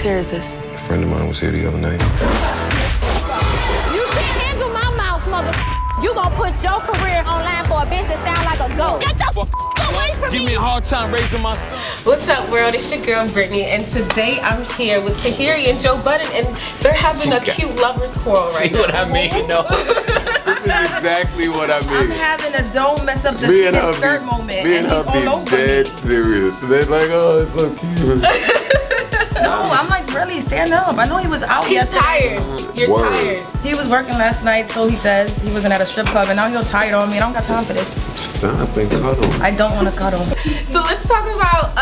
chair is this? A friend of mine was here the other night. You can't handle my mouth, motherfucker. You gonna push your career online for a bitch that sound like a goat. Get the f away from me. Give me a hard time raising my son. What's up, world? It's your girl, Brittany, and today I'm here with Tahiry and Budden, and they're having a cute lovers quarrel right now. See what I mean? No. This is exactly what I mean. I'm having a don't mess up the skirt moment. Me and her be dead serious. They're like, oh, it's so cute. No, I'm like, really, stand up. I know he was out yesterday. He's tired. You're tired. He was working last night, so he says. He wasn't at a strip club, and now he's tired on me. I don't got time for this. Stop and cuddle. I don't want to cuddle. So let's talk about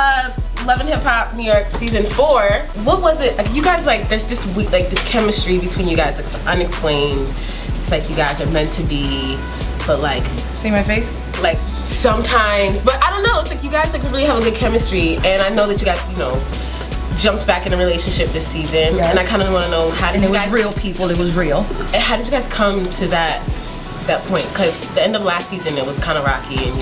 Love and Hip Hop New York season 4. What was it? Like, you guys, like, there's this like this chemistry between you guys. It's unexplained. It's like you guys are meant to be, but like. See my face? Like sometimes, but I don't know. It's like you guys like really have a good chemistry, and I know that you guys, you know, jumped back in a relationship this season, and I kind of want to know how did you guys? It was real, people. It was real. And how did you guys come to that point? Because the end of last season it was kind of rocky, and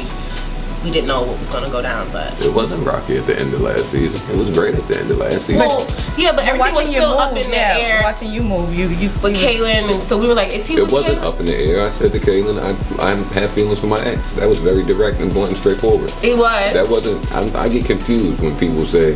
we didn't know what was going to go down. But it wasn't rocky at the end of last season. It was great at the end of last season. Well, yeah, but everything was still up in the air. Watching you move, you with Kaylin, and so we were like, is he? It wasn't up in the air. I said to Kaylin, I have feelings for my ex. That was very direct and blunt and straightforward. It was. That wasn't. I get confused when people say,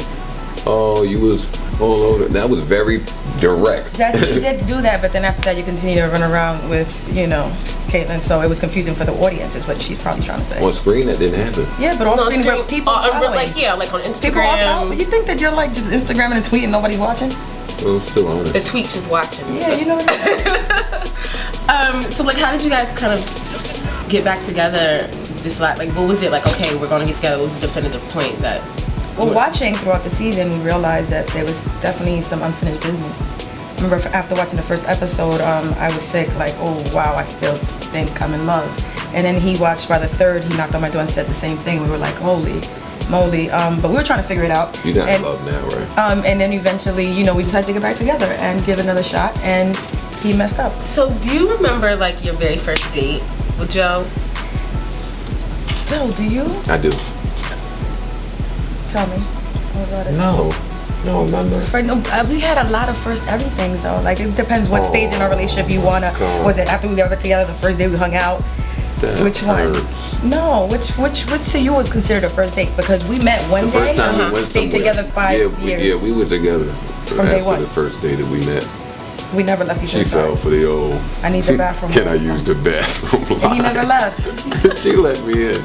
oh, you was all over. That was very direct. You did do that, but then after that you continue to run around with, you know, Caitlyn, so it was confusing for the audience is what she's probably trying to say. On screen that didn't happen. Yeah, but on screen where people are following. Like, yeah, like on Instagram. People are following. You think that you're like just Instagramming and tweeting, nobody's watching? Well, still honest. The tweets is watching. Yeah, you know what I mean? So like, how did you guys kind of get back together this like what was it like, okay, we're gonna get together? What was the definitive point that? Well, watching throughout the season, we realized that there was definitely some unfinished business. Remember, after watching the first episode, I was sick, like, oh wow, I still think I'm in love. And then he watched by the third, he knocked on my door and said the same thing. We were like, holy moly. But we were trying to figure it out. You're not in love now, right? And then eventually, you know, we decided to get back together and give it another shot, and he messed up. So do you remember like your very first date with Joe? Joe, do you? I do. Tell me. What about it? No, remember. No, we had a lot of first everythings though. Like it depends what stage in our relationship you wanna. God. Was it after we got together, the first day we hung out? Which one? No, which to you was considered a first date? Because we met one day and we stayed together 5 years. Yeah, we were together from day one. The first day that we met. We never left each other. She fell for the old. I need the bathroom. Can I use the bathroom? And he never left. She let me in.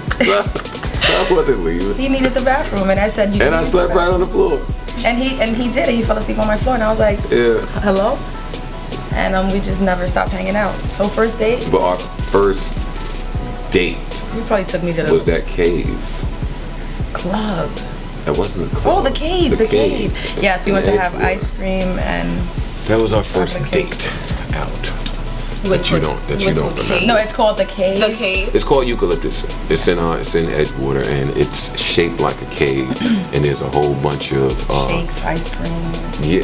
I wasn't leaving. He needed the bathroom, and I said, and I slept right on the floor. And he did it. He fell asleep on my floor, and I was like, yeah. Hello? And we just never stopped hanging out. So first date. But our first date. You probably took me to the. Was that cave? Club. That wasn't the club. Oh, the cave. The cave. Yes, we went to have ice cream and. That was our first date out. That you don't remember. No, it's called the cave. The cave. It's called Eucalyptus. It's in Edgewater, and it's shaped like a cave. And there's a whole bunch of shakes, ice cream. Yeah,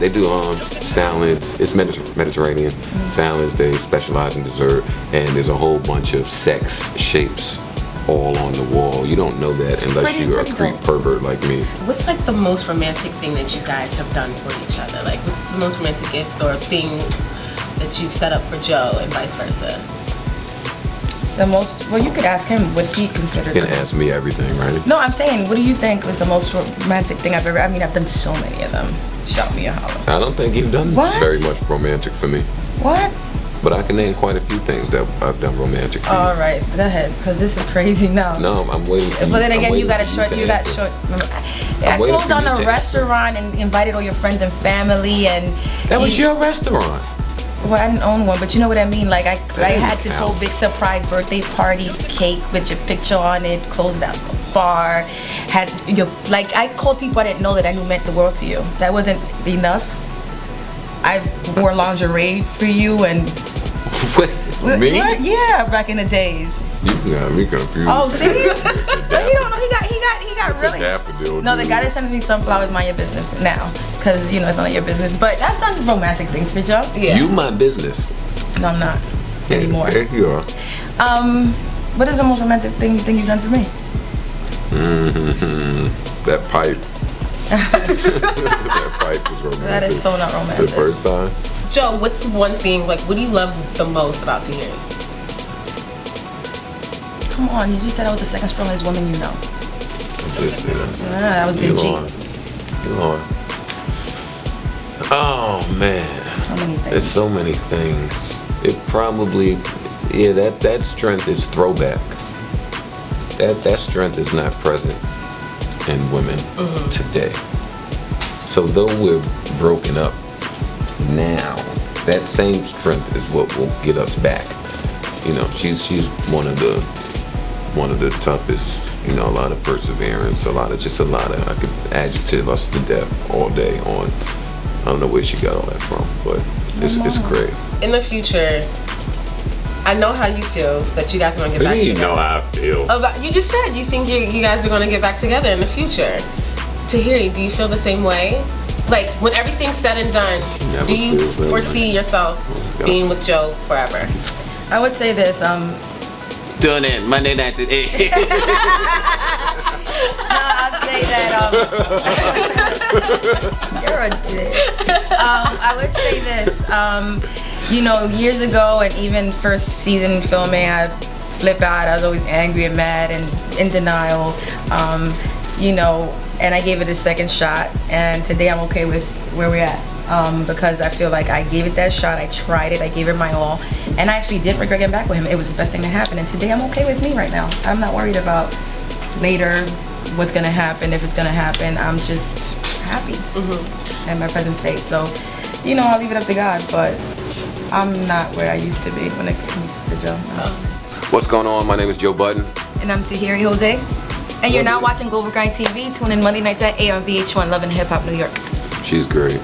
they do salads. It's Mediterranean salads. They specialize in dessert, and there's a whole bunch of sex shapes all on the wall. You don't know that unless you're a creep pervert like me. What's like the most romantic thing that you guys have done for each other? Like, what's the most romantic gift or thing that you've set up for Joe and vice versa? The most, well, you could ask him what he considered. You can ask me everything, right? No, I'm saying, what do you think was the most romantic thing I've ever, I mean, I've done so many of them. Shout me a holler. I don't think you've done very much romantic for me. What? But I can name quite a few things that I've done romantic for you. All right, go ahead, because this is crazy now. No, I'm waiting for you. But then again, you got short. Remember, I closed on a restaurant and invited all your friends and family, and that was your restaurant. Well, I didn't own one, but you know what I mean. Like I had this whole big surprise birthday party cake with your picture on it. Closed out the bar. Had like I called people I didn't know that I knew meant the world to you. That wasn't enough. I wore lingerie for you and. Me? What? Yeah, back in the days. You got me confused. Oh, see? But he don't know. He got really. Daffodil, no, the guy that sends me sunflowers, mind your business now, because you know it's none of your business. But I've done romantic things for Joe. Yeah. You my business. No, I'm not anymore. Yeah, you are. What is the most romantic thing you think you've done for me? That pipe. That fight was romantic. That is so not romantic. The first time? Joe, what's one thing, like, what do you love the most about Tahiry? Come on, you just said I was the second strongest woman you know. I did say that. That was good G. You on. Oh, man. So many things. There's so many things. It probably, yeah, that strength is throwback. That strength is not present in women today. So though we're broken up now, that same strength is what will get us back. You know, she's one of the toughest. You know, a lot of perseverance, a lot of I could adjective us to death all day on. I don't know where she got all that from, but it's great. In the future, I know how you feel that you guys are gonna get back together. You know how I feel. You just said you think you guys are gonna get back together in the future. Tahiry, do you feel the same way? Like, when everything's said and done, do you foresee yourself being with Joe forever? I would say this, Doing it Monday night at 8. I'd say that, you're a dick. I would say this, you know, years ago and even first season filming, I'd flip out. I was always angry and mad and in denial, you know, and I gave it a second shot, and today I'm okay with where we're at. Because I feel like I gave it that shot, I tried it, I gave it my all, and I actually didn't regret getting back with him. It was the best thing to happen, and today I'm okay with me right now. I'm not worried about later what's gonna happen, if it's gonna happen. I'm just happy in my present state. So, you know, I'll leave it up to God, but I'm not where I used to be when it comes to Joe. No. What's going on? My name is Joe Budden. And I'm Tahiry Jose. And you're now watching GlobalGrind TV. Tune in Monday nights at 8 on VH1, Love and Hip Hop New York. She's great.